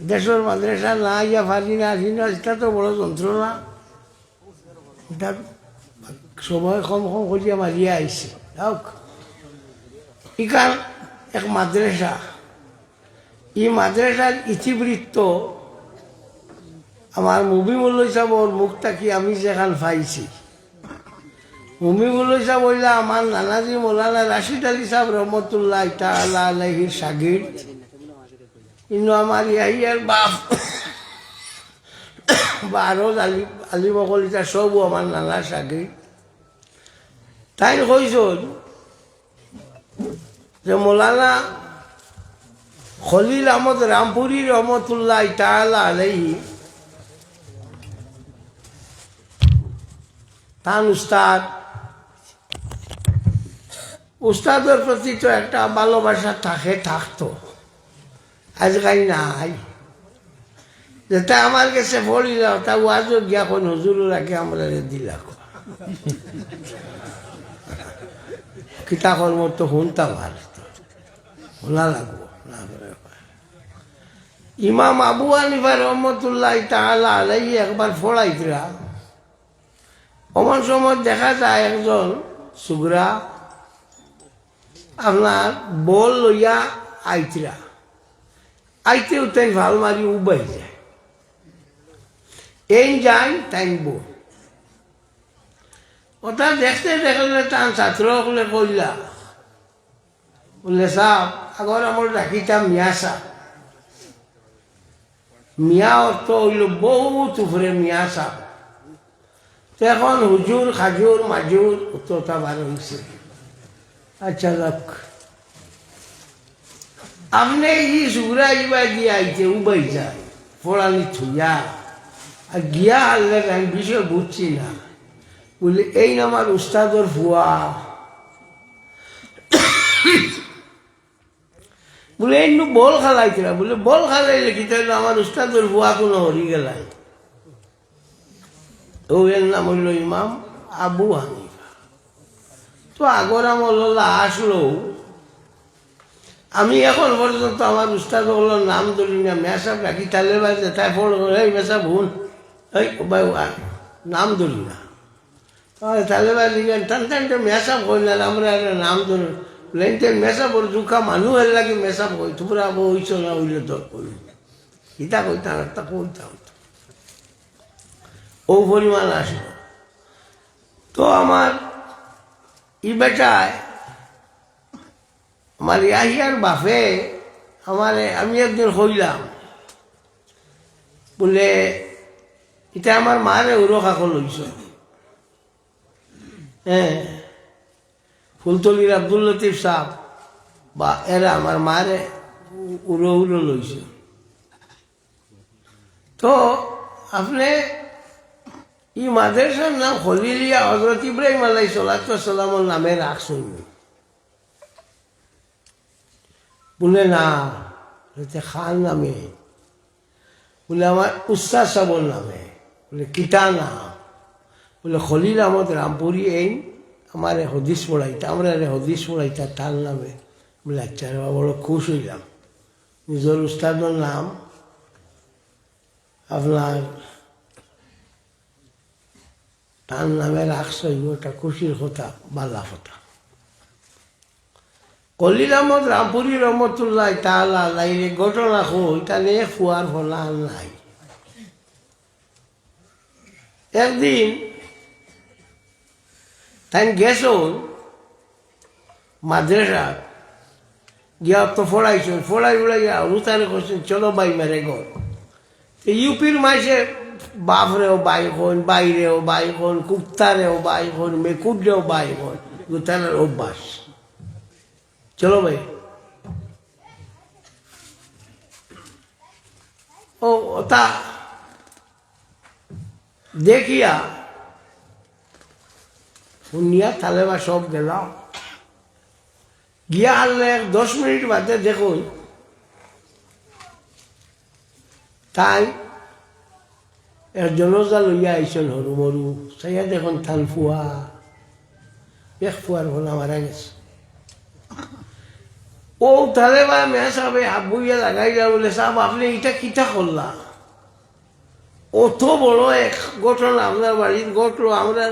দেশের মাদ্রাসা না ইয়া পারি না আসি না, এটা তো বড় যন্ত্রণা। এটা সময় কম কম করিয়া মারিয়া আইছে। যাওক, ইকার এক মাদ্রাসা, এই মাদ্রাসার ইতিবৃত্ত আমার মুবিমুল সাহেবর মুখ থাকি আমি যেখান পাইছি। মুবিমুল সাহেব হইলা আমার নানাজি মৌলানা রাশিদ আলী সাহেব রহমতুল্লাহ তাআলা আলাইহির শাগির্দ। কিন্তু আমার ইয়ার বাপ বা আরো আলিম অকলিতা সবও আমার নানার শাগির্দ। তাই কইসন যে মৌলানা খলিল আহমদ রামপুরি রহমতুল্লাহ তাআলা আলাইহি তান উস্তাদের প্রতি তো একটা ভালোবাসা থাকতো, আজকাল নাই। যেটা আমার কাছে পড়ি যাও তা আজও গিয়া কোন হুজুরের আগে আমরা দিলা কিতা কর্ম তো শুনতাম আর শোনা লাগবো। ইমাম আবু হানিফা রহমতুল্লাহ তাআলা আলাইহি একবার পড়াইতরা, অমন সময় দেখা যায় একজন সুগরা আপনার বল লইয়া আইতরা, আইতেও তাই ভাল মারি উবাই যায়, এই যাই তাই বল। ওটা দেখতে দেখলে তার ছাত্র সকলে কইলা বললে সাহ আগর আমার রাখিতাম মিয়া সাহ। মিয়া অর্থ হইল বহুত উপরে মিয়া সাহ। এখন হুজুর খাজুর মাজুর উত্তরটা বার হয়েছে। আচ্ছা লোক আপনি এই সুগরা ইবা দিয়ে আইছে উবাই যায় ফোড়ানি থুইয়া আর গিয়া আনলে আমি বিষয় বুঝছি না। বলে এই আমার উস্তাদর ফুয়া, বলে এই বল খালাইছিলা, বলে বল খালাইলে কি তাহলে আমার উস্তাদর ফুয়া কোনো হরি গেলাই। ও এর নাম হইল ইমাম আবু হানিফা। তো আগর আমল্লা আসলো, আমি এখন পর্যন্ত আমার উস্তাদ হলোর নাম ধরি না, মেসাব রাখি তাহলে বাজে তাই ফোড় এই মেসাব হুন এই নাম ধরি না। তাহলে বাজি টান টানটা মেসাব কইলেন আমরা নাম ধরি লেনটেন মেসাবর জুকা মানুষ এর লাগে মেসাব কই তোমরা হইছ না হইলে তো কই ইটা কইতাম একটা কইতাম ও পরিমাণ আসলো। তো আমার ই বেটায় আমার ইয়াহিয়ার বাপে আমারে আমি একদিন হইলাম বলে এটা আমার মারে উরখা লইছ। হ্যাঁ, ফুলতলির আব্দুল লতিফ সাহ বা এরা আমার মারে উড়ো লইছ। তো আপনি ই মাদ্রাসার নাম খলিলিয়া হযরত ইব্রাহিম আলাইহিস সালামের নামে রাখছেন। বলে না, খান নামে। বলে আমার উস্তাদ সাহেবের নামে। বলে কিতা নাম? বলে খলিল আহমদ রামপুরি এই আমার হদিস পড়াইতা, আমরা হদিস পড়াইতা তার নামে। বলে আচ্ছা, বড় খুশ হইলাম। নিজের উস্তাদের নাম আপনার তার নামে রাখছে, ওটা খুশির কথা, বালা কথা। খলিল আহমদ রামপুরি রহমতুল্লাহ তাআলা আলাইহি ঘটনা কই তাহলে ফুয়ার ফলা নাই। একদিন তাই গেছ মাদ্রাসা গিয়া তো ফোড়াইছেন, ফোড়াই উড়াইয়া রুতারে করছেন চলো বাই মেরে ঘর। ইউপির মাসে বাপরেও বাই হন, বাইরেও বাই হন, কুত্তারেও বাই হন, মেকুডরেও বাই হন, রুতারের অভ্যাস। চলো ভাই, ও ওটা দেখিয়া শুনিয়া তালেবা সব গেল। গিয়া আনলে 10 মিনিট বাদে দেখুন তাই জনজা লইয়া আইসন হরু মরু সাইয়া দেখুন থান ফুয়া, এক ফুয়ার ভোলা মারা গেছে। ও তাহলে বা মেয়া সাহেব হাত বইয়া লাগাই যা বলে সাহেব আপনি এটা কিটা করলা অত বড় এক ঘটনা আমরা বাড়ির ঘটলো আমরা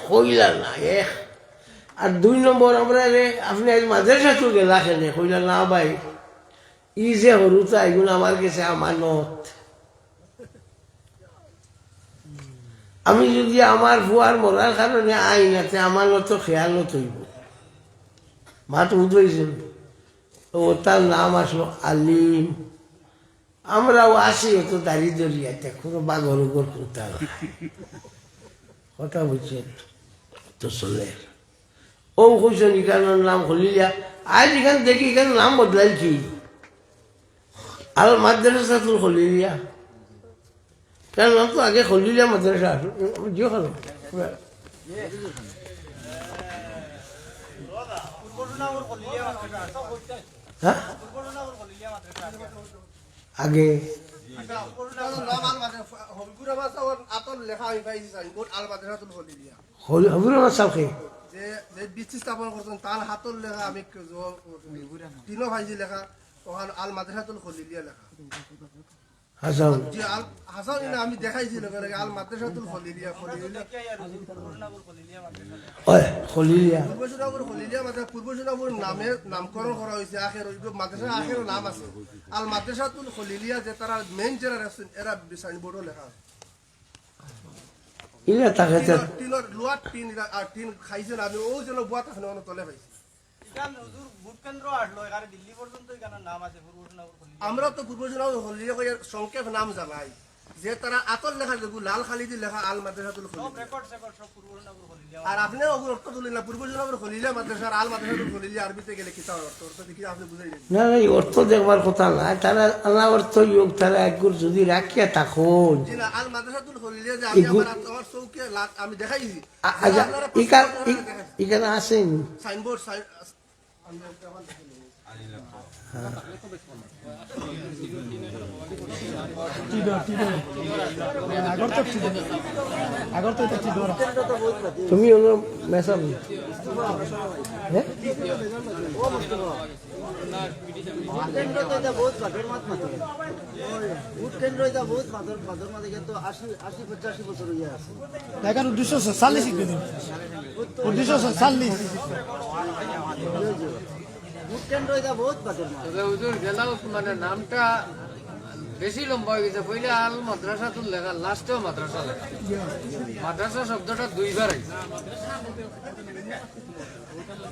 কইলা না এক আর 2 নম্বর আমরা আপনি আজ মাদ্রাসা তো গেলা খেলে কইলা না ভাই ই যে হরুতা এগুলো আমার কাছে আমানত আমি যদি আমার বুয়ার মরার কারণে আইনাতে আমার তো খেয়ালত হইব মাত বুঝেছেন তো তার নাম আসলো আলিম আমরাও আসি তো দাঁড়িয়ে দরিয়াতে কোনো বাঘর উপর করতে কথা বলছেন তো চলে ও কইছেন এখানের নাম হলিয়া আজ এখানে দেখি এখানে নাম বদলাইছি আল মাদ্রাসাতুল হলিয়া তার নাম তো আগে হলিয়া মাদ্রাসা জিও খালো হ্যাঁ আগে হবির আমার সালকে স্থাপন করছেন তার হাতর লেখা আমি তিনও ভাইজি লেখা ওখানে আল মাদ্রাসাতুল খলিলিয়া লেখা হাসান যে আল হাসান আমি দেখাইছি লগে লগে আল মাদ্রাসাতুল খলিলিয়া ওই হলিয়া পূর্বসুনাপুর খলিলিয়া মাদ্রাসা পূর্বসুনাপুর নামের নামকরণ করা হয়েছে আখের মাদ্রাসা আখের নাম আছে আল মাদ্রাসাতুল খলিলিয়া যে তারা মেইন যারা আছেন এরা সাইনবোর্ডও লেখা আছে ইলা তাকে টিনের লোয়ার টিন আর টিন খাইছেন আমি ও যেন বুয়া তখন তলে পাইছি আমরা তো পূর্বজনাও সংক্ষেপ নাম জানাই যে তারা আতর লেখা দেখু লাল খালিদি লেখা আল মাদ্রাসাতুল আর আপনি অর্থ তুলেন না পূর্বজনার খলিলা মাদ্রাসা আর আল মাদ্রাসাতুল খলিলা আরবিতে গেলে কি অর্থ অর্থ দেখি আপনি বুঝাই না এই অর্থ দেখবার কথা না তারা আল্লাহ অর্থ যোগ তারা একগুর যদি রাখিয়া থাকুন আল মাদ্রাসাতুল খলিলা যে আমি আমার চৌকে আমি দেখাইছি এখানে আসেন সাইনবোর্ড তুমি মেসাব এখন 240 দিন 240 মানে নামটা বেশি লম্বা হয়ে গেছে পहिले আল মাদ্রাসাতুল লেখা লাস্টেও মাদ্রাসা লেখা মাদ্রাসা শব্দটা 2 বার আইছে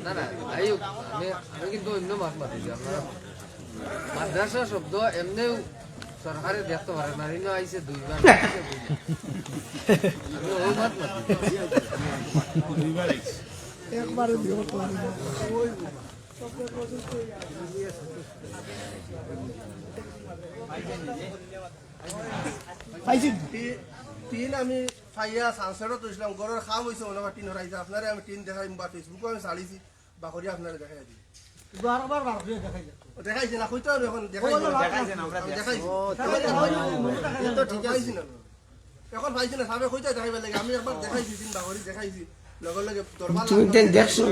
না না আমি কিন্তু অন্য মাত মাতিছি আপনারা মাদ্রাসা শব্দ এমনিও সরকারে দেখতে পারে না রিনো আইছে 2 বার আমি ওই মাত মাতিছি 2 বার আইছে একবারে দিও তো টিন আমি ফাইয়া সানসেটও তুলছিলাম গরুর খাম হয়েছে মনে হয় টিন হরাইছে আপনারা আমি টিন দেখাই বা ফেসবুকে আমি চালিয়েছি বা করি আপনারা দেখাই দিই দেখাইছি না কইতে হবে এখন দেখাইছি না এখন পাইছি না সামনে কইতে দেখাইবার লাগে আমি একবার দেখাইছি টিন বা করি দেখাইছি লগে লগে দরবার তুমি দেখছো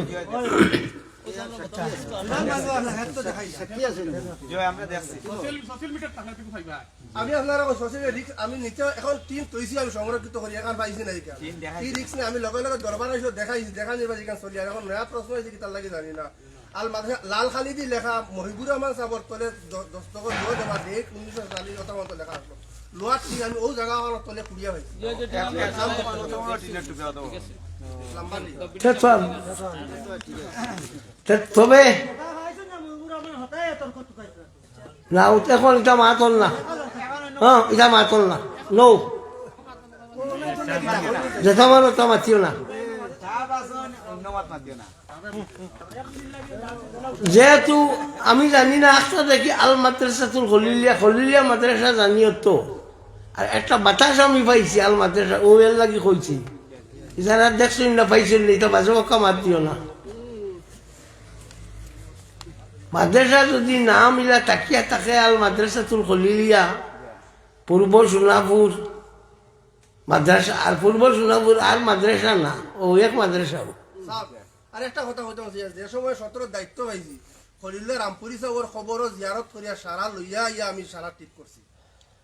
আমি আপনার আমি নিচে এখন টিম তৈছি আমি সংরক্ষিত করি এখন পাইছি না এই রিক্স নেই আমি লগে লগে দরবার আসলে দেখাইছি দেখা যাবে যেখানে চলি এখন নয়া প্রশ্ন হয়েছে কি তার লাগে জানি না আল মাদ্রাসা লাল খালিদি লেখা মহিবুর রহমান সাহর তলে দস্তখত দিয়ে দেওয়া 1940 কথা মতো লেখা আসলো লোয়ার টি আমি ও জায়গা তলে কুড়িয়া হয়েছি তবে না এখন এটা মাতল না হ্যাঁ এটা মাতল না নৌ যেটা মানো তা মাতিও না যেহেতু আমি জানি না একটা দেখি আল মাদ্রাসাতুল খলিলিয়া মাদ্রাসা জানিও তো আর একটা বাতাস আমি পাইছি আল মাদ্রাসা ও এর লাগি কইছি যারা দেখছেন না পাইছেন না এটা বাজে মক্কা মাত দিও না মাদ্রাসা যদি না মিলা তাকিয়া তাকে আল মাদ্রাসাতুল খলিলিয়া পূর্ব সোনাপুর মাদ্রাসা আর পূর্ব সোনাপুর আর মাদ্রাসা না ও এক মাদ্রাসা আর একটা কথা হইতে যে সময় 17 দায়িত্ব পাইছি খলিল্লা রামপুরি সাহর খবরও জিয়ারত করিয়া সারা লইয়া ইয়া আমি সারা ঠিক করছি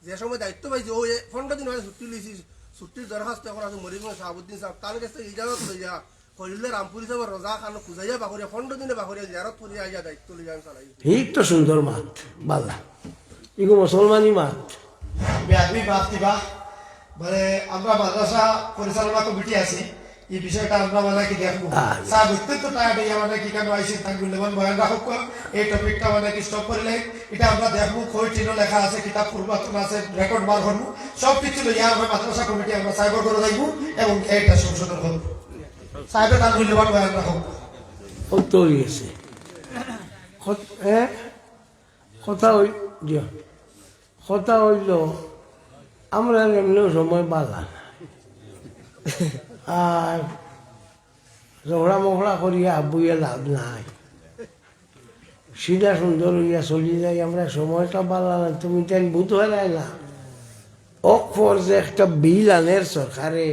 যে সময় দায়িত্ব পাইছি ও 15 দিন হয়ে ছুটি লইছি ছুটির দরখাস্ত এখন আছে মরিগঞ্জ শাহাবুদ্দিন সাহেব তার কাছে ইজাজত লইয়া খলিল্লা রামপুরি সাহর রোজা খান খুঁজাইয়া বাকরিয়া 15 দিনে বাকরিয়া জিয়ারত করিয়া ইয়া দায়িত্ব লইয়া আমি চালাই ঠিক তো সুন্দর মাত বালা এগুলো মুসলমানি মাত বেআদবি বাদ দিবা মানে আমরা মাদ্রাসা পরিচালনা কমিটি আছি এই বিষয়টা আমরা মানে কি দেখবো স্যার অত্যন্ত টায়ার্ড হয়ে মানে কি কেন আইসি তার মূল্যবান বয়ান রাখক এই টপিকটা মানে কি স্টপ করলে এটা আমরা দেখবো খই টিনও লেখা আছে কিতাব পূর্বাতন আছে রেকর্ড বার করবো সব কিছু লইয়া আমরা মাদ্রাসা কমিটি আমরা সাইবার করে যাইবো এবং এইটা সংশোধন করবো সাহেবের তার মূল্যবান বয়ান রাখক তো হয়েছে কথা কথা হইল আমরা এমনি সময় বালা আর ঝগড়া মগড়া করিয়া আবুইয়া লাভ নাই সিধা সুন্দর হইয়া চলি যাই আমরা সময়টা বালা না তুমি তেন বুধ হলাই না অকফর যে একটা বিল আনের সরকারে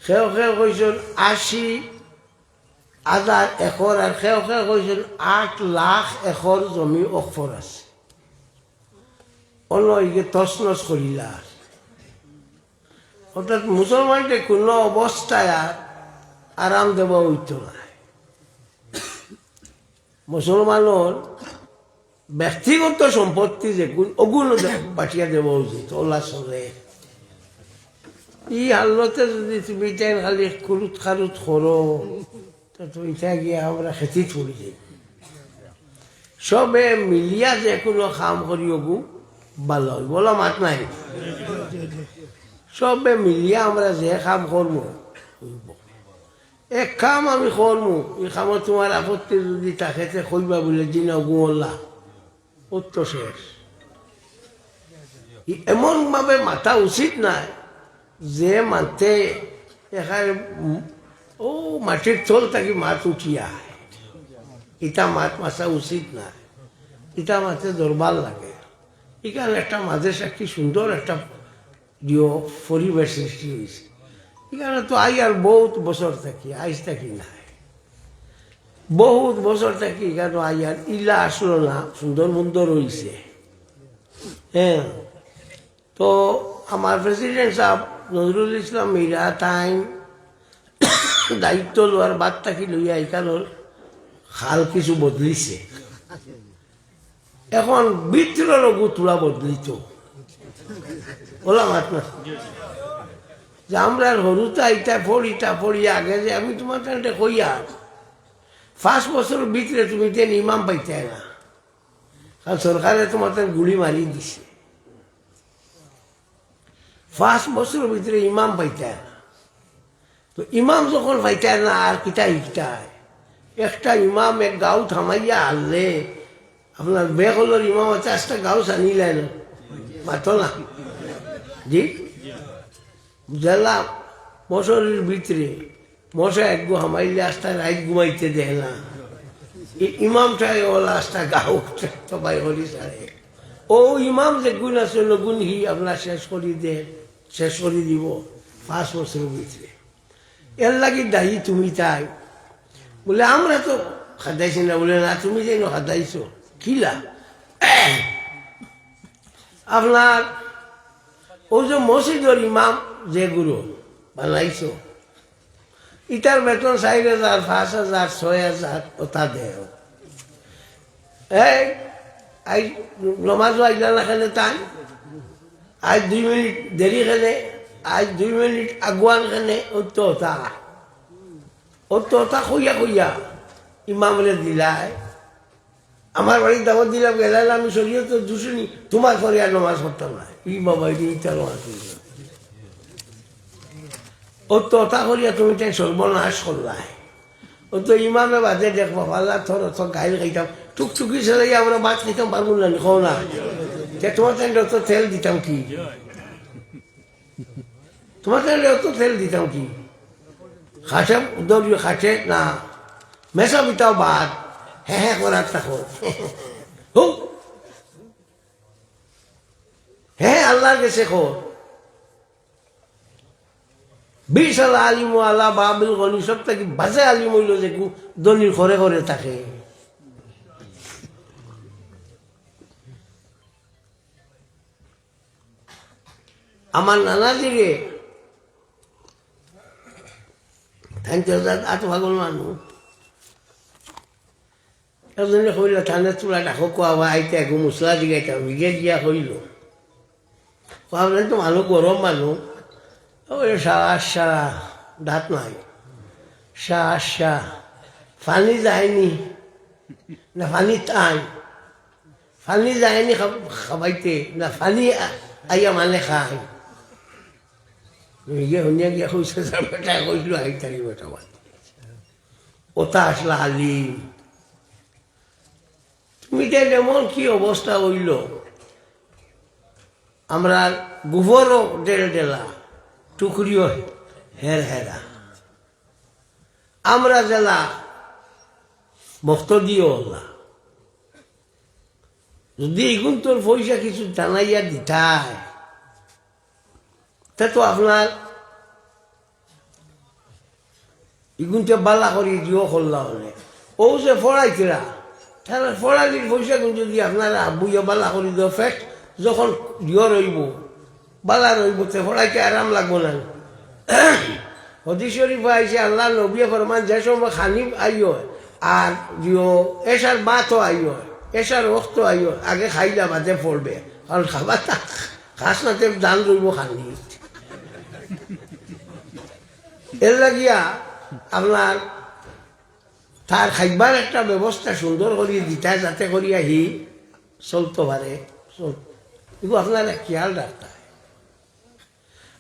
সেও কইছেন 80,000 একর আর সেও কইছেন 8 লাখ একর জমি অকফর আছে অন্য ইয়ে তছনছ করিলা অর্থাৎ মুসলমানকে কোনো অবস্থায় আর আরাম দেব হইত না মুসলমানের ব্যক্তিগত সম্পত্তি যে অগুণ পাঠিয়ে দেব উচিত ওলা চলে ই হালতে যদি তুমি তাই খালি খুরুত খারুত করো তো ইটা গিয়ে আমরা খেতি পড়ি যাই সবে মিলিয়া যে কোনো কাম করি অগু ভালো বলো মাত নাই সবে মিলিয়া আমরা যে কাম করবো এক কাম আমি করবো এই কামত তোমার আপত্তি যদি তাকে কইবা বলে দিন গুলা উত্তর শেষ এমন ভাবে মাথা উচিত নাই যে মাতে এখানে ও মাটির তল থাকি মাছ উঠিয়া ইটা মাছ মাছা উচিত নাই ইটা মাছে দরবার লাগে এখানে একটা মাঝে সাক্ষী সুন্দর একটা পরিবেশ সৃষ্টি হয়েছে এখানে তো আই আর বহুত বছর থাকি আইস থাকি নাই বহুত বছর থাকি এখানে আই আর ইলা আসলো না সুন্দর সুন্দর হয়েছে হ্যাঁ তো আমার প্রেসিডেন্ট সাহেব নজরুল ইসলাম মীরা তাই দায়িত্ব লোয়ার বাদ থাকি লইয়া এখানোর হাল কিছু বদলিছে এখন ভিতরের গুতুলা বদলিত ওলা মাত না যে আমরা হরুতা ইটা পড়ি আগে যে আমি তোমার কাছে কইয়া 5 বছর ভিতরে তুমি তেন ইমাম পাইতে না কারণ সরকারে তোমার গুলি মারি দিছে 5 বছর ভিতরে ইমাম পাইতে না তো ইমাম যখন পাইতে না আর কিটা ইটায় একটা ইমাম এক গাঁও থামাইয়া আনলে আপনার বেগলের ইমাম আছে 5টা গাঁও আনিলেন মাতো না জি জেলা মশারির ভিতরে মশা এক গো হামাইলে 5টা রাত ঘুমাইতে দেয় না ইমামটাই ওলা 5টা গাঁও সবাই হলি সারে ও ইমাম যে গুণ আছে গুণ হি আপনার শেষ করে দিব 5 বছরের ভিতরে এর লাগি দায়ী তুমি তাই বলে আমরা তো খাদাইছি না বলে না তুমি যেন খাদাইছো কিলা আপনার ও যে মসজিদের ইমাম যে গুরু বানাইছো ইটার বেতন 4,000 5,000 6,000 ওটা দেও এই আই নমাজ আইলা না খেলে তাই আজ 2 মিনিট দেরি খেলে আজ 2 মিনিট আগুয়ান খেলে ওটা কইয়া ইমামরে দিলাই আমার বাড়ির দাওয়াত দিলাম গেলাম আমি শরীর তো দুশুনি তোমার পরে আর নমাজ পড়তাম না ই বাবা ইটা নমাজ ওটা করিয়া তুমি তাই সর্বনাশ করলাই ও তো ইমামে বাজে দেখবো পাল্লা থর গাইল খাইতাম টুকটুকি ছেলে আমরা মাছ খাইতাম পারবো না খাও না তোমার তাই অত তেল দিতাম কি তোমার তাই অত তেল দিতাম কি খাটে দলীয় খাটে না মেসা বিতাও বাদ হ্যাঁ করার থাকো হ্যাঁ আল্লাহর কাছে খোর 20 আলা আলিম আলা বাবিল গনি সব থেকে বাজে আলিম হইল যে দলিল ঘরে ঘরে থাকে আমার নানাজিরে আট ভাগল মানুষ এজনে কইল থানে চূড়া ডাকো কোয়া আইতে একো মশলা দিগাইতে ভিগে দিয়া কইল ভাবলেন তো মানুষ গরম মানুষ ওই সাহা দাঁত নাই সাহা পানি যায়নি না পানি টাই পানি যায়নি খাবাইতে না পানি আইয়া মানে খায় গিয়ে শুনিয়া গিয়া কইছে বেটা কইলো আইতারি বেটা ওটা আসলা হালিম তুমি যেমন কি অবস্থা হইল আমরা গোবরও ডেলা টুকরিও হেরা আমরা জেলা ভক্ত দিও না যদি এগুন তোর পয়সা কিছু জানাইয়া দিতায় তা তো আপনার এগুনটা বালা করি দিও করলা হলে ও যে ফড়াইছিলা তাহলে ফড়াইলির পয়সা কিন্তু যদি আপনারা আবুইয়া বালা করি দিও ফেট যখন দিও রইব বালা রইব তে ফড়াইতে আরাম লাগবো না হদিস শরীফ আইসে আল্লাহ নবী ফরমান যে সময় খানিব আইও আর দিও এসার বাতও আইও এসার রক্ত আইও আগে খাইলা বাদে পড়বে কারণ খাবার খাস নাতে দান রইব খানি এর লাগিয়া আপনার তার খাইবার একটা ব্যবস্থা সুন্দর করিয়ে দিতা যাতে করিয়া হি চলতে পারে এগুলো আপনারা খেয়াল রাখতে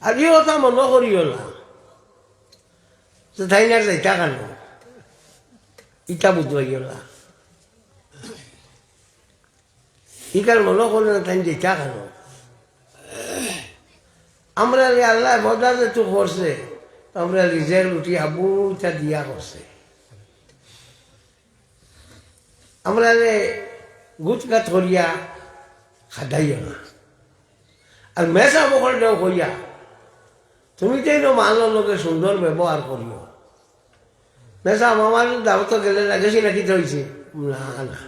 আর এই কথা মনে করিও না যে তাই না যাইতা কেন ইটা বুঝবাইও না ইকার মনে করি না তাই যাইতা কেন আমরা আল্লাহ বদা যে তো করছে আমরা নিজের রুটি আবুটা দিয়া করছে আমরা গুটগাট করিয়া খাদাইও না আর মেসা বকরটাও করিয়া তুমি তো এনো মানর লোকে সুন্দর ব্যবহার করিও মেসা আমার দাওয়াত গেলে লাগেছি নাকি ধরেছে না না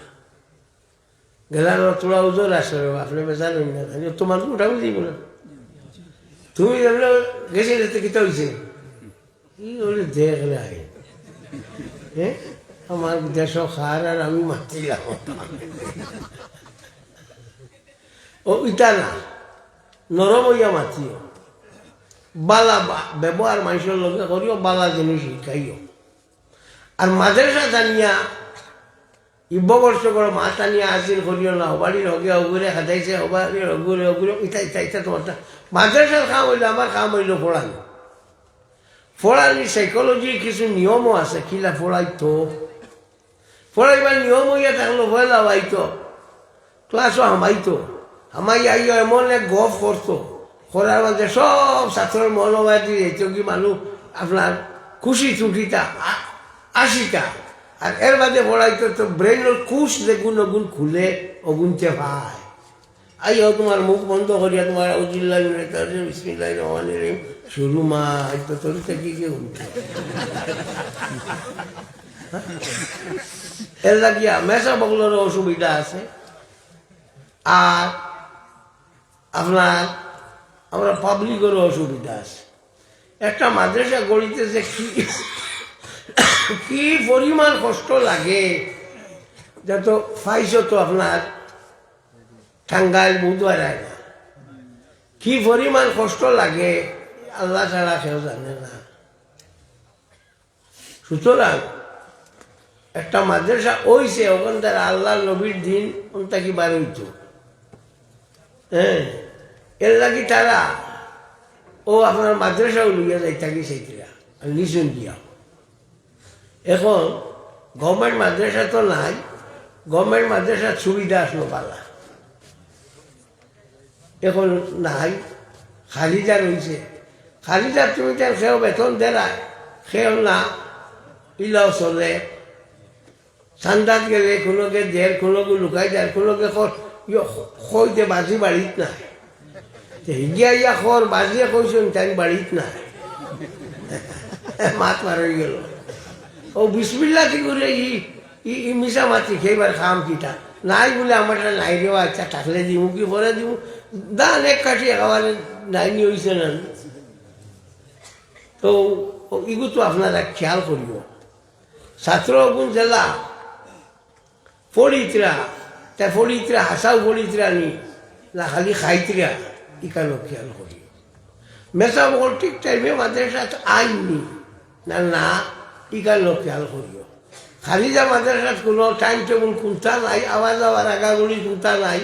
গেলার তোরা উজোর আসলে আপনি বেচা নই না তোমার ওটাও দিব না তুমি গেছি কি হয়েছে কি বলে দেখলে হ্যাঁ আমার দেশ খার আর আমি মাতিলাম ও ইটা না নরম হইয়া মাতিও বালা ব্যবহার মানুষের লগে করিও বালা জিনিস শিখাইও আর মাদ্রাসা জানিয়া ইবর্ষ করে মা টানিয়া আসিল করিও না হবাড়ির হগে অগুরে খাটাইছে হবাড়ির অগুরে অগুরে ইটা তোমারটা মাদ্রাসার কাম হইলে আমার কাম হইল পড়ানো পড়ানির সাইকোলজির কিছু নিয়মও আছে কিলা পড়াইতো পড়াইবার নিয়ম হইয়া থাকলো পয়লা বাইতো ক্লাসও হামাইতো হামাই আইও এমন এক গফ করতো করার মধ্যে সব ছাত্রের মনোভাব দিয়ে যেত কি মানুষ আপনার খুশি ছুটিটা আশিটা আর এর বাদে পড়াইতো তো ব্রেনের কুশ যে গুণ অগুণ খুলে অগুনতে ভাই আইও তোমার মুখ বন্ধ করিয়া তোমার উজিল্লাহ বিসমিল্লাহির রহমানির রহিম শুরু মা তো তোর থেকে কি উঠে এর লাগিয়া মেসা বগলের অসুবিধা আছে আর আপনার আমরা পাবলিকেরও অসুবিধা আছে একটা মাদ্রাসা গড়িতে যে কি পরিমাণ কষ্ট লাগে যত পাইছো তো আপনার টাঙ্গাইল বুধবার না কি পরিমাণ কষ্ট লাগে আল্লাহ ছাড়া কেউ জানে না সুতরাং একটা মাদ্রাসা ওইছে ওখান থেকে আল্লাহ নবীর দিন ওনটা কি বার হইতো হ্যাঁ এর লাগি তারা ও আপনার মাদ্রাসাও লইয়া যাই থাকি সেইটা লিসুন দিয়া এখন গভর্নমেন্ট মাদ্রাসা তো নাই গভর্নমেন্ট মাদ্রাসার সুবিধা আসলো পালা এখন নাই খালিদা রয়েছে খালিদা তুমি তার সেও বেতন দেয় সেও না ইলাও চলে ঠান্ডাত গেলে কোনোকে দেড় কোনোকে লুকাই দেয় কোনোকে কইতে বাজি বাড়িত নাই হিগিয়া ইয়া খর বাজিয়ে কইছেন তাই বাড়িত নাই মাত মার গেল ও বিসমিল্লা কি করে ই মিশা মাতি খেইবার খাম কিটা নাই বলে আমারটা নাই রেও আচ্ছা থাকলে দিব কি পরে দিব দান এক কাঠি একেবারে নাইনি হয়েছে না তো ইগু তো আপনারা খেয়াল করিব ছাত্রগুণ জেলা পড়িতরা তাই পড়িতরা হাসাও পড়িতরা নি না খালি খাইতরা ইকানো খেয়াল করি মেসা বল ঠিক টাইমে মাদ্রাসা আইননি না না ইকানো খেয়াল করিও খালি যা মাদ্রাসার কোনো টাইম টেবল কোনটা নাই আওয়াজ যাওয়ার আগাগুলি কোনটা নাই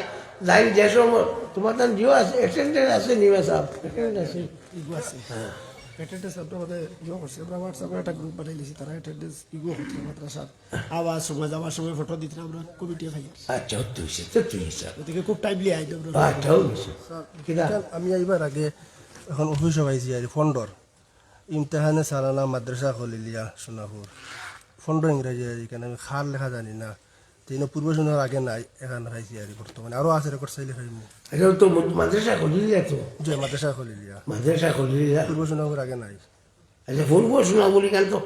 যাই যে সময় তোমার তার জিও আছে অ্যাটেন্ডেন্ট আছে নিমে সাহেব অ্যাটেন্ডেন্ট আছে হ্যাঁ অ্যাটেন্ডেন্স আপনার মধ্যে ইয়ে করছে আমরা হোয়াটসঅ্যাপে একটা গ্রুপ পাঠাই দিয়েছি তারা অ্যাটেন্ডেন্স ইগো হচ্ছে মাদ্রাসার আওয়াজ সময় যাওয়ার সময় ফটো দিতে আমরা কমিটি খাই আচ্ছা তুই তো তুই স্যার ওদিকে খুব টাইমলি আই দেব আচ্ছা হয়েছে কিনা আমি এইবার আগে এখন অফিসে পাইছি আর ফন্ডর ইমতেহানে সালানা মাদ্রাসা খলিলিয়া সোনাপুর ফন্ড ইংরাজি আর এখানে আমি খার লেখা জানি না তিন পূর্ব শোনার আগে নাই এখানে খাইছি আর বর্তমানে আরও আছে রেকর্ড চাইলে খাইনি এটা তো মাদ্রাসা খুলিলিয়া তো জয় মাদ্রাসা খলিলিয়া মাদ্রাসা খুলিলিয়া পূর্ব শোনাপুর আগে নাই আচ্ছা ফোন করছো না বলি কেন তো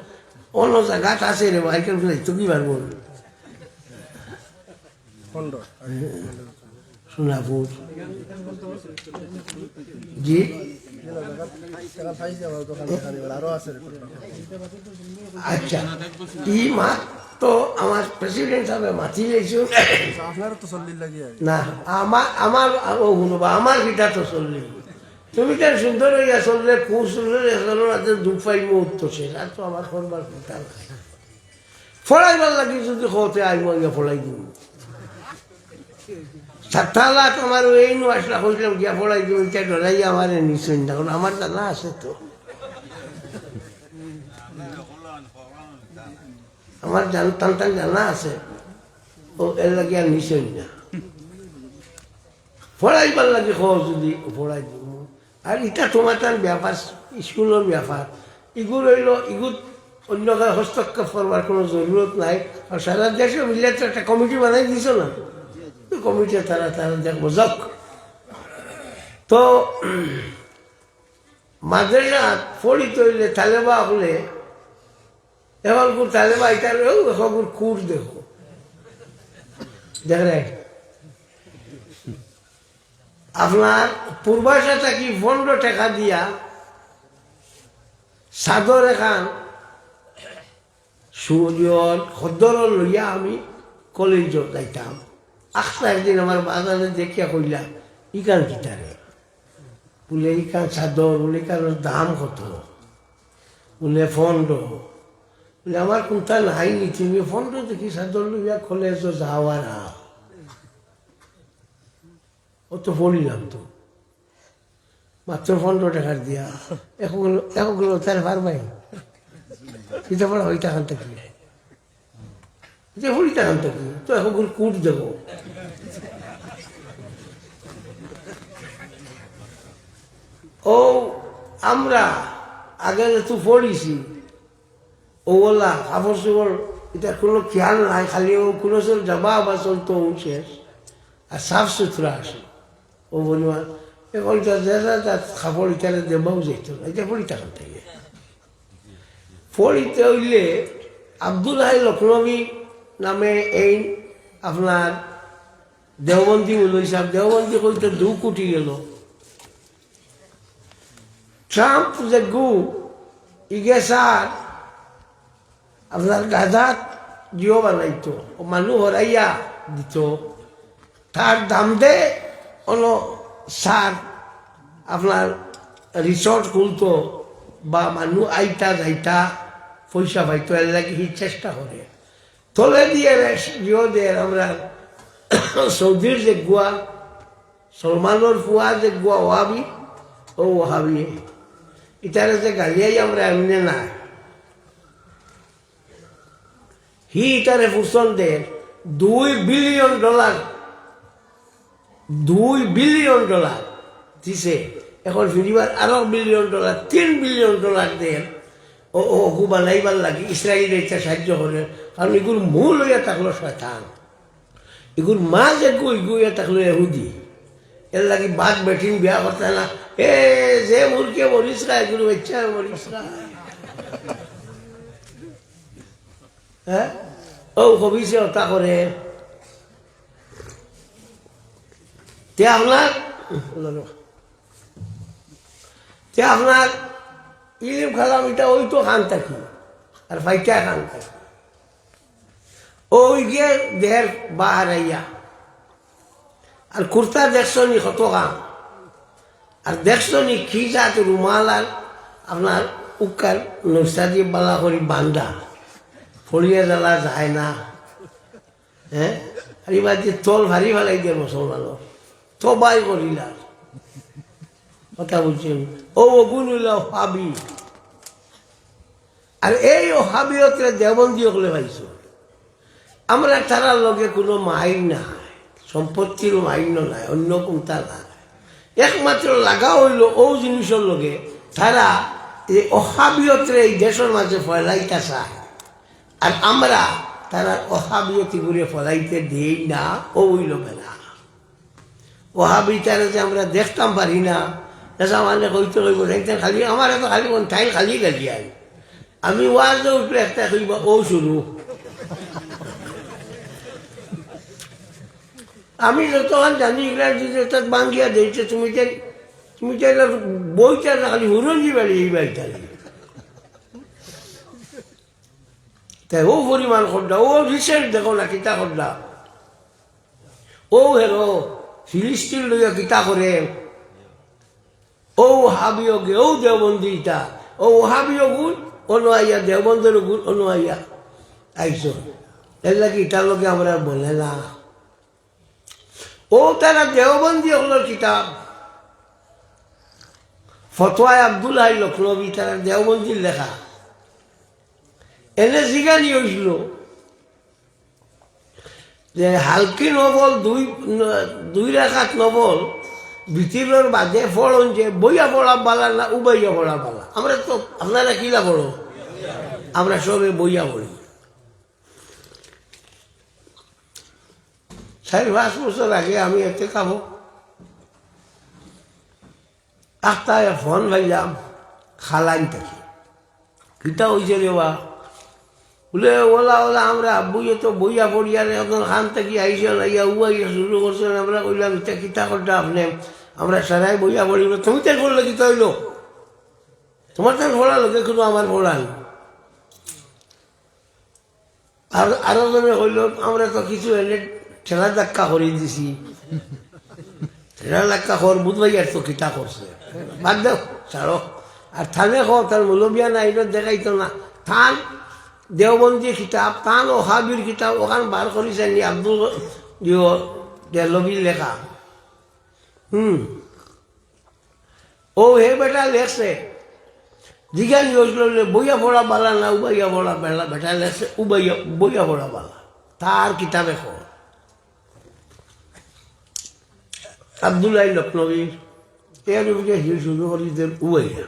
অন্য জায়গাত আছে রে ভাই কেন তো কি পারবো ফন্ডর সোনাপুর জি পাইছি আমার দোকানে আরও আছে রেকর্ড আচ্ছা ই মাত তো আমার প্রেসিডেন্ট সাহেব মাতি লেছো আপনারও তো চল্লিশ লাগে আর না আমার ও শুনবা আমার গীতা তো চললি তুমি তার সুন্দর হইয়া চললে খুব সুন্দর রাতে দুঃখ পাইব উত্তর শেষ আর তো আমার করবার কথা ফলাইবার লাগি যদি কতে আইব ইয়া ফলাই দিব সাতলা তোমার এই নো আসলা কইলাম গিয়া ফলাই দিব এটা ডরাই আমার নিশ্চয় না কারণ আমার জানা আছে তো আমার টান জানা আছে ও এর লাগে আর নিশ্চয় না ফড়াইবার লাগে যদি ফড়াই দিব আর এটা তোমার তার ব্যাপার স্কুলের ব্যাপার ইগুর হইল ইগুর অন্য হস্তক্ষেপ করবার কোনো জরুরত নাই আর সারা দেশে মিলে তো একটা কমিটি বানাই দিছ না তো কমিটি তারা দেখবো যাক তো মাদ্রাসা ফড়ি তৈলে তালেবা হলে এখন কুর তালেবা এটা এখন কুর দেখো দেখ রে আপনার পূর্বাশা থাকি 15 টাকা দিয়া চাদর এখান সূর্যর খদ্দর লইয়া আমি কলেজ যাইতাম আখটা একদিন আমার বাজারে দেখিয়া কইলা ইকান কিতারে বলে ইকান চাদর বলে ইকানোর দাম কত বলে ফন্ড বলে আমার কোনটা নাই নি তুমি ফন্ড দেখি চাদর লইয়া কলেজ যাওয়ার ও তো পড়িলাম তো মাত্র 15 টাকার দিয়া একগুলো তার পারবাই এটা পড়া ওই টাকান থেকে এটা হলি টাকান থেকে তো একগুলো কুট দেবো ও আমরা আগে তো পড়িছি ওগুলা কাপড় চোপড় এটা কোনো খেয়াল নাই খালি ও কোনো চল যাবা বা চলতো শেষ আর সাফ সুতরা আসে ও বলবা এখন তার খাবার ইটারে দেবাও যেত না এটা পড়ি টাকান থেকে পড়িতে হইলে আব্দুল হাই লক্ষ্ণবী নামে এই আপনার দেওবন্দি লইসাব দেওবন্দি কইতে 2 কোটি গেল ট্রাম্প যে গু ইগেসার আপনার গাজাত জিও বানাইতো ও মানুষ হরাইয়া দিত তার দাম দে অন সার আপনার রিসর্ট খুলতো বা মানুষ আইতা যাইতা পয়সা পাইতো এর লাগে চেষ্টা করে তলে দিয়ে জিও দিয়ে আমরা সৌদির যে গুয়া সলমানোর ফুয়া যে গুয়া ওহাবি ও ওহাবি ইটারে যে গালিয়াই আমরা এমনি না হি ইটারে ফুসন দেন $2 বিলিয়ন $2 বিলিয়ন দিছে এখন ফিরিবার আরো $1 বিলিয়ন $3 বিলিয়ন দেন ও ওগু বানাইবার লাগে ইসরায়েল এটা সাহায্য করে কারণ এগুলো মূল হইয়া থাকলো শয়তান এগুলো মাঝ এগুইয়া থাকলো এহুদি এর লাগে বাদ বেঠিন বিয়া করতে না এ যে মুরকে মরিস না এগুলো ইচ্ছা মরিস না হ্যাঁ ও কবিছে ওটা করে তে আপনার ইলিম খালাম এটা ওই তো খান থাকি আর ফাইটা খান থাকি ওই গিয়ে দেহের বাহার আইয়া আর কুর্তা দেখছো নি কত কাম আর দেখছো নি কি জাত রুমাল আর আপনার উকার নকশা দিয়ে বালা করি বান্ধা ফড়িয়া জ্বালা যায় না হ্যাঁ আর এবার যে তল ভারী ফেলাই দিয়ে মুসলমানর সবাই করিলা কথা বলছেন ও অগুন হইল হাবি আর এই হাবিয়তে দেবন্দি হলে পাইছো আমরা তারার লগে কোনো মাইন নাই সম্পত্তির মাইন্য নাই অন্য কোনটা নাই একমাত্র লাগা হইল ও জিনিসের লগে তারা এই অহাবিয়তে এই দেশের মাঝে ফলাইতে চায় আর আমরা তারা অহাবিয়তি করে ফলাইতে দিই না ও হইল বেলা ওহাবি তারা যে আমরা দেখতাম পারি না মানে কইতে কইব খালি আমার তো খালি কোন টাইম খালি গেলি আমি ওয়াজে উঠলে একটা কইব ও শুরু আমি যতক্ষণ জানি ইংরাজি তার বাঙ্গিয়া দিয়েছে তুমি চাইলে বইটা না খালি হুরঞ্জি বাড়ি এই বাড়িটা তাই ও পরিমাণ খদ্দা ও রিসেন্ট দেখো না কিতা খদ্দা ও হেরো ফিলিস্তিন লইয়া কিতা করে ও হাবিয়গে ও দেওবন্দি ইটা ও হাবিয় গুণ অন্য আইয়া দেওবন্দের গুণ অন্য আইয়া আইসো এর লাগে ইটার লোকে আমরা বলে না ও তারা দেওবন্দি হলোর কিতাব ফতোয়ায় আব্দুল হাই লখনবী তারা দেওবন্দির লেখা এনে জিগানি হয়েছিল যে হালকি নভল দুই রেখাত নভল ভিতরের বাদে ফলন যে বইয়া পড়া বালা না উবাইয়া পড়া বালা আমরা তো আপনারা কিলা পড়ো আমরা সবে বইয়া পড়ি 4-5 বছর আগে আমি এতে খাবো একটা ফোন ভাইলাম খালাইন থেকে কিতা হয়েছে রে বা বলে ওলা আমরা বইয়ে তো বইয়া পড়িয়ারে আপনার খান থেকে আইসেন আইয়া উয়াইয়া শুরু করছেন আমরা কইলাম এটা কিতা করতে আপনি আমরা সারাই বইয়া পড়িব তুমি তো বললে কিতা হইল তোমার তো পড়া লোকে কোনো আমার পড়ান আর আরো জনে হইল আমরা তো কিছু এনে ঠেলা ধাক্কা করে দিছি ঠেলা ধাক্কা কর বুধবাইয়ার তো কিতা করছে বাদ দেও ছাড়ো আর থানে কো তার মূলবিয়া না এটা দেখাইতো না থান দেওবন্দি কিতাব তান ও হাবির কিতাব ওখান বার করেছেন আব্দুল দেলবির লেখা ও হে বেটা লেখছে জিজ্ঞাসা করছিল বইয়া পড়া বালা না উবাইয়া পড়া বেলা বেটা লেখছে বইয়া পড়া বালা তার কিতাবে কর আব্দুল্লাহ লখনবীর এর শুরু করেছেন উবাইয়া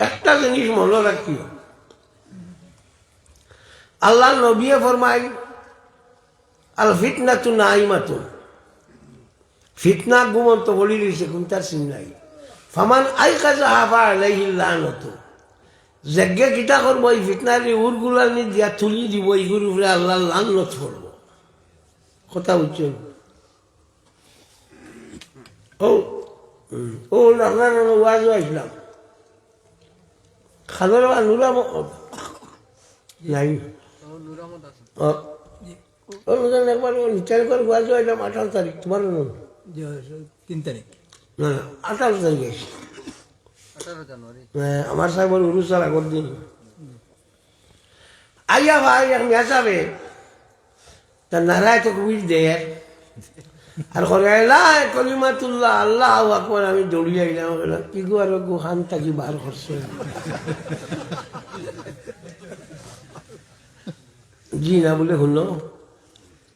একটা জিনিস মনে রাখিও আল্লাহ নবিয়ে ফরমাই আল ফিতনা তু নাইমাতু ফিতনা ঘুমন্ত বলি রয়েছে কোন তার চিন নাই ফামান আই কাজা হাফা আলাইহি লানাতু যজ্ঞে কিতা করবো এই ফিতনার উরগুলা নি দিয়া তুলি দিব এইগুর উপরে আল্লাহ লানত করবো কথা বুঝছেন ও ও আপনার ওয়াজ আসলাম খাদের নুরা নাই একবার নিচার করে ওয়াজ আসলাম 18 তারিখ তোমার 3 তারিখ না 18 তারিখে 18 জানুয়ারি আমার সাহেবের উরুসার আগর দিন আইয়া ভাই এক মেসাবে তার নারায় তো কুইজ দেয় আর করে কলিমাতুল্লাহ আল্লাহ আকবার আমি দৌড়িয়ে আইলাম কি গো আর গো খান থাকি বার করছে জি না বলে শুনলো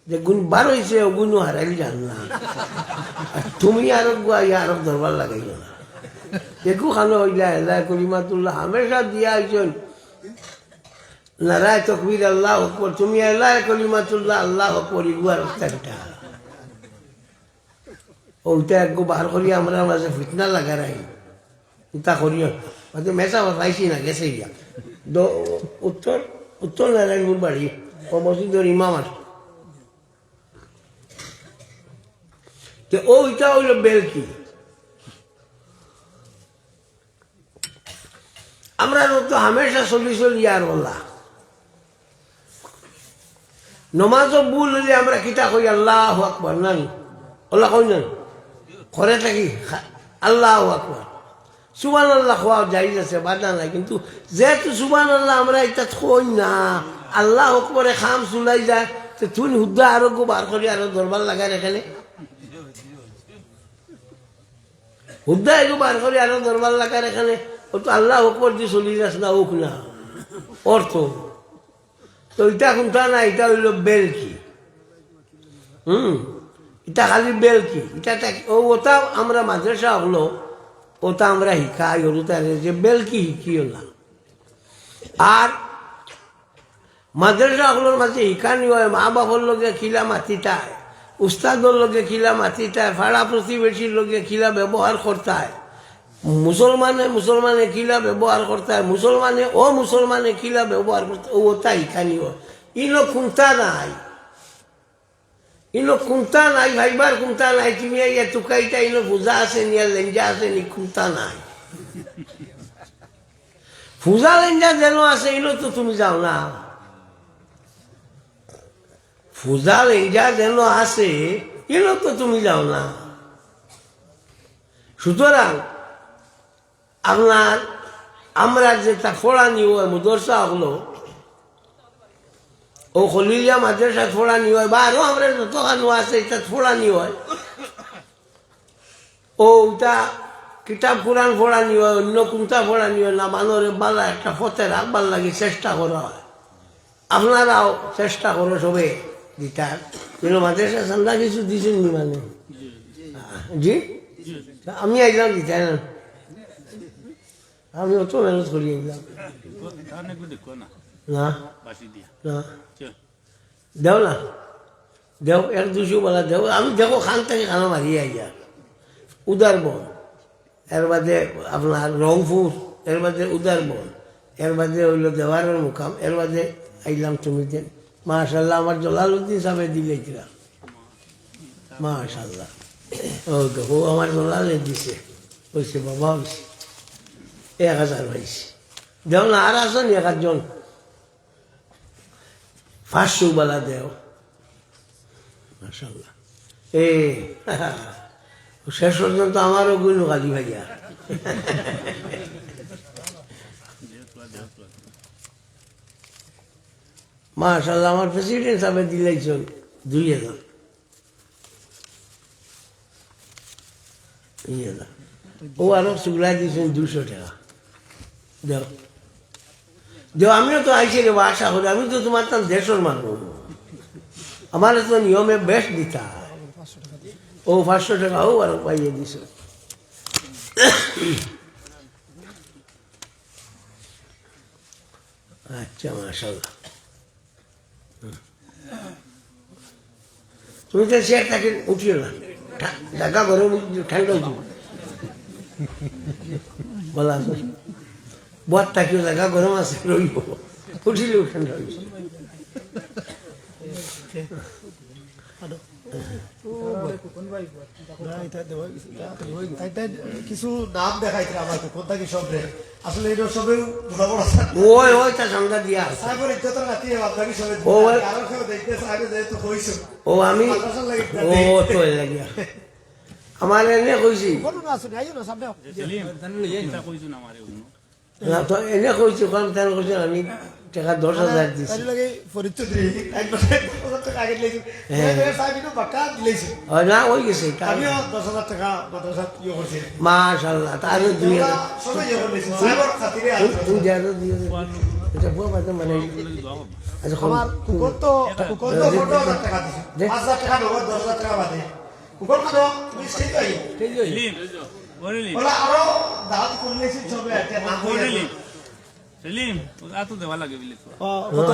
যে গুণ বার হয়েছে ও গুণ হারাইল জান না তুমি আরো গুয়া আরো দরবার লাগাইল না একু খানো হইলা এলা কলিমাতুল্লাহ হামেশা দিয়া আইছেন নারায় তকবীর আল্লাহ আকবার তুমি এলা কলিমাতুল্লাহ আল্লাহ আকবার ইগুয়ার একটা ওইটা একগো বার করি আমরা মাঝে ফিতনা লাগা রাই তা করিও হয়তো মেসা পাইছি না গেছে গিয়া উত্তর নারায়ণপুর বাড়ি ও মসজিদের ইমাম আছে তো ওইটা হইল বেলকি। আমরা তো হামেশা চলি আর বলা নমাজও ভুল হইলে আমরা কিতা কই আল্লাহু আকবার নাই ওলা কই না করে থাকি আল্লাহু আকবার সুবহানাল্লাহ খাওয়া জায়েজ আছে বাধা নাই, কিন্তু যেহেতু সুবহানাল্লাহ আমরা এটা কই না আল্লাহু আকবারে খাম চুলাই যায়, তো তুই হুদ্দা আরো বার করি আরো দরবার লাগায় এখানে হুদ্দা এগো বার করি আরো দরবার লাগায় এখানে, ও তো আল্লাহ আকবার দিয়ে চলি যাস না ওক না অর্থ। তো এটা কোনটা না, এটা হইল বেলকি। এটা খালি বেলকি, এটা ওটা আমরা মাদ্রাসা হলো ওটা আমরা শিখাই ওটারে যে বেলকি শিখিও না। আর মাদ্রাসা হলোর মাঝে শিখানি হয় মা বাবার লগে খিলা মাতিতায়, উস্তাদর লগে খিলা মাতিতায়, পাড়া প্রতিবেশীর লগে খিলা ব্যবহার করতায়, মুসলমানে খিলা ব্যবহার করতায়, মুসলমানে খিলা ব্যবহার করতে ওটা শিখানি হয়। ইনো খুঁতা নাই ভাইবার খুঁতা নাই, তুমি টুকাইটা ইনো পূজা আছে নিয়া লেঞ্জা আছে নি, খুঁতা নাই। পূজা লেঞ্জা যেন আছে ইনো তো তুমি যাও না, পূজা লেঞ্জা যেন আছে ইনো তো তুমি যাও না। সুতরাং আপনার আমরা যেটা ফোড়ানি হয় মুদরসা হলো ও খলিলিয়া মাদ্রাসা ফোড়ানি হয় বা আরো আমরা যতখানো আছে এটা ফোড়ানি হয়, ও ওটা কিতাব কোরআন ফোড়ানি হয়, অন্য কোনটা ফোড়ানি হয় না, মানুষের বালা একটা ফতে রাখবার লাগে চেষ্টা করা হয়। আপনারাও চেষ্টা করো সবে দিতার, কিন্তু মাদ্রাসা চান্দা কিছু দিছেন নি মানে? জি আমি আইলাম দিতাই না, আমি অত মেহনত করি আইলাম না না দেও না দেও 100-200 বলা দেও, আমি দেখো খান থেকে খানা মারিয়ে আইয়া উদারবন, এর বাদে আপনার রংপুর, এর বাদে উদারবন, এর বাদে হইল দেওয়ারের মুকাম, এর বাদে আইলাম তুমি দেন। মাশাল্লাহ আমার জলালুদ্দিন সাহেব দিলেছিলা মাশাল্লাহ, ও দেখো আমার জলালে দিছে হয়েছে বাবা হয়েছে 1000 হয়েছে। দেও না আর আসেন 1 500 বেলা দেও মাশাল্লাহ। শেষ পর্যন্ত আমারও গুলো গালি ভাইয়া মাশাল্লাহ আমার প্রেসিডেন্ট সাহেব দিলেছেন 2000 ও আরো চুগলাই দিয়েছেন 200 টাকা দেও দেও। আমিও তো আইসি রে আশা করি, আমি তো তোমার তার দেশের মানুষ, আমার তো নিয়মে বেশ দিতা, ও 500 টাকা ও আরো পাইয়ে দিছ। আচ্ছা মাশাল্লাহ, তুমি তো চেয়ারটাকে উঠিও না, ঢাকা গরম ঠান্ডা উঠি বলা আছে বর থাকিও জায়গা গরম আছে রইব, উঠিলেও ঠান্ডা হয়েছে। কিছু নাম দেখাইছে আমাকে কোনটা কি সবরে আসলে এটা সবে বড় বড় ওই ওই তা সংখ্যা দিয়া আছে। সাহেবের ইজ্জত রাখি আপনাকে সবে ও আরো কেউ দেখতে সাহেব যেহেতু হইছো ও আমি ও তো লাগিয়া আমার এনে কইছি না তো এনে কইছি কোন তেন কইছি আমি টাকা 10,000 দিছি না ওই গেছে মাশাল্লাহ তার 2000 এটা বুয়া বাদ মানে আচ্ছা আমার কুকুর তো 10,000 টাকা দিছে 5,000 টাকা নগদ 10,000 টাকা বাদে কুকুর কত তুমি সেই যাই ওলা আরো দাঁত করলেছি সবে একটা নাম কইলি সেলিম ওটা তো দেওয়া লাগে বিলে তো কত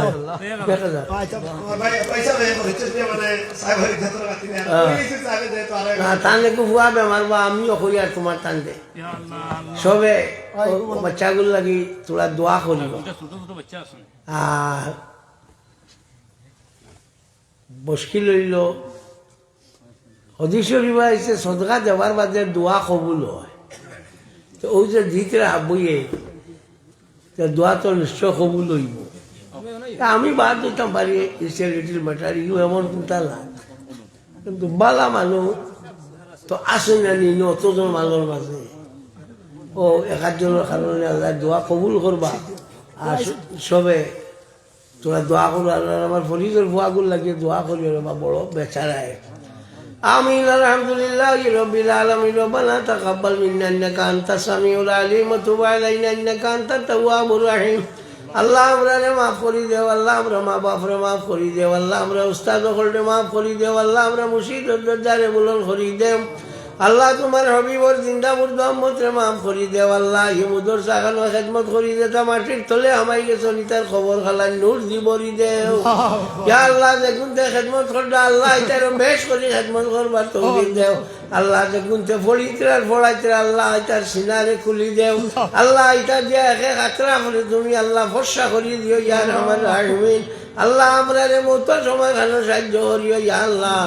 ভাই পয়সা দেয় হচ্ছে যে মানে সাহেবের ইজ্জত রাখি না কইছি সাহেব দে তো আরে না তানে কো হুয়া বেমার বা আমিও কই আর তোমার টান দে ইয়া আল্লাহ সবে বাচ্চাগুলো লাগি তোরা দোয়া করিব। এটা ছোট ছোট বাচ্চা আছে আর মুশকিল হইল হদিস শরীফে আইছে সদকা দেওয়ার বাদে দোয়া কবুল হয়। তো ওই যে দিতে বইয়ে দোয়া তো নিশ্চয় কবুল হইব। তা আমি বাদ দিতাম পারি ইসে লিটিল ম্যাটার ইউ এমন কোনটা লাগ, কিন্তু বালা মানুষ তো আসে না নি অতজন মানুষের মাঝে। ও একাধজনের কারণে আল্লাহ দোয়া কবুল করবা। আর সবে তোরা দোয়া করো, আল্লাহ আমার ফরিজের ভুয়াগুলো লাগিয়ে দোয়া করি বা বড় বেচারায়। আমিন আলহামদুলিল্লাহ রব্বিল আলামিন রব্বানা তাকাব্বাল মিন্না ইন্নাকা আনতাস সামিউল আলিম ওয়া তুব আলাইনা ইন্নাকা আনতাত তাওয়াবুর রহিম। আল্লাহ আমরারে মাফ করি দেও, আল্লাহ আমরা মা বাপরে মাফ করি দেও, আল্লাহ আমরা উস্তাদ হলরে মাফ করি দেও, আল্লাহ আমরা মুর্শিদ দরজারে বুলন করি দেও। আল্লাহ তোমার হবিবর জিন্দা মুর্দা উম্মতরে মাফ করি দেও। আল্লাহ হিমুদর সাখানো খেদমত করি দেতা মাটির তলে আমাই গেছো নিতার খবর খালাই নূর দিবরি দেও। ইয়া আল্লাহ দেখুন তে খেদমত করডা আল্লাহ ইতার বেশ করি খেদমত করবার তৌফিক দেও। আল্লাহ দেখুন তে ফড়িতরার ফড়াইতরা আল্লাহ ইতার সিনারে খুলি দেও। আল্লাহ ইতা দিয়া একে খাতরা করে তুমি আল্লাহ ভরসা করি দিও ইয়া রহমান রাহিমিন। আল্লাহ আমরা রে মত সময় খানো সাহায্য করিও ইয়া আল্লাহ।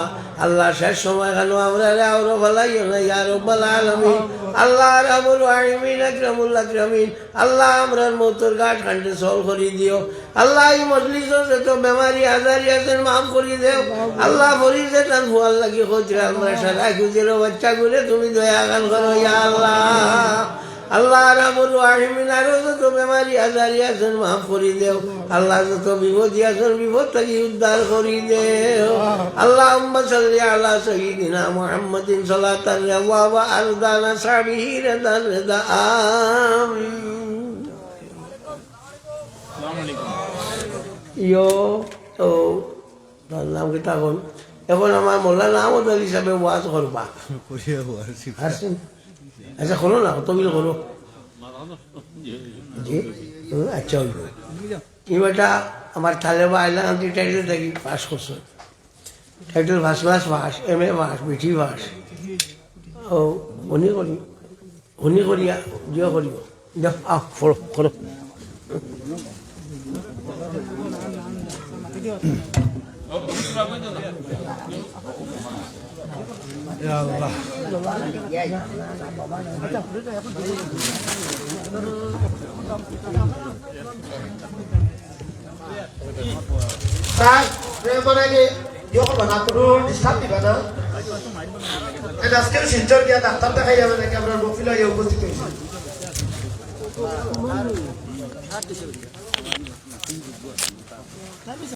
আল্লাহ শেষ সময় খানো আমরা রে আরো ভালাইও না ইয়া রব্বাল আলামিন। আল্লাহ রাব্বুল আলামিন আকরামুল আকরামিন। আল্লাহ আমরার মতর গাঠ খান্ডে সল করি দিও। আল্লাহ এই মজলিসে যত বেমারি আজারি আছেন মাফ করি দেও। আল্লাহ ফরিজে তার ফুয়াল লাগি খোঁজরে আমরা সারা খুঁজের বাচ্চা গুলে তুমি দয়া গান করো ইয়া আল্লাহ। আল্লাহ রাব্বুল আলামিন আরো যত বেমারি আজারি আছেন মাফ করি দেও। আল্লাহ যত বিপদী আছেন বিপদ থেকে উদ্ধার করি দেও। আল্লাহুম্মা সাল্লি আলা সাইয়্যিদিনা মুহাম্মাদিন সালাতান ওয়া আরদানা সাবিহি রাদান রাদা আমিন। আসসালামু আলাইকুম। ইয়ো তো তার নাম কি তখন এখন আমার মোল্লানা আহমদ আলী সাহেব ওয়াজ করবা আসছেন। আচ্ছা করো না কতগুলো করো জি। আচ্ছা এবারটা আমার তালেবা আইলা আন্টি টাইটেল থাকি পাস করছো, title first class pass, MA pass, BT pass. ও উনি করিয়া জিও করিব যাও আহ করো করো। আজকের শিলচর গিয়া ডাক্তার দেখাই যাবে নাকি আপনার বকিল উপস্থিত হয়েছে।